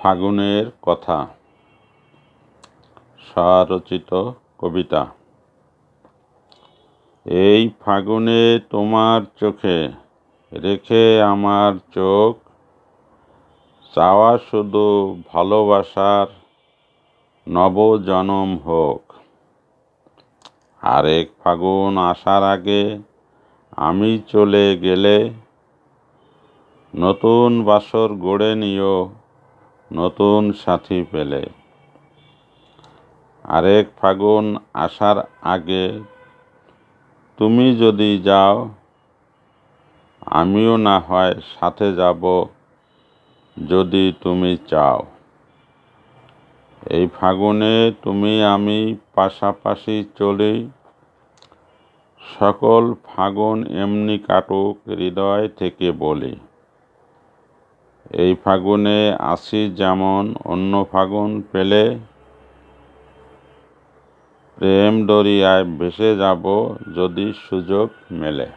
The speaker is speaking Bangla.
ফাগুনের কথা। স্বরচিত কবিতা। এই ফাগুনে তোমার চোখে রেখে আমার চোখ, চাওয়া শুধু ভালোবাসার নবজনম হোক। আরেক ফাগুন আসার আগে আমি চলে গেলে, নতুন বাসর গড়ে নিও নতুন সাথী পেলে। আরেক ফাগুন আসার আগে তুমি যদি যাও, আমিও না হয় সাথে যাব যদি তুমি চাও। এই ফাগুনে তুমি আমি পাশাপাশি চলি, সকল ফাগুন এমনি কাটুক হৃদয় থেকে বলি। এই ফাগুনে আসি যেমন অন্য ফাগুন পেলে, প্রেম দরিয়ায় ভেসে যাব যদি সুযোগ মেলে।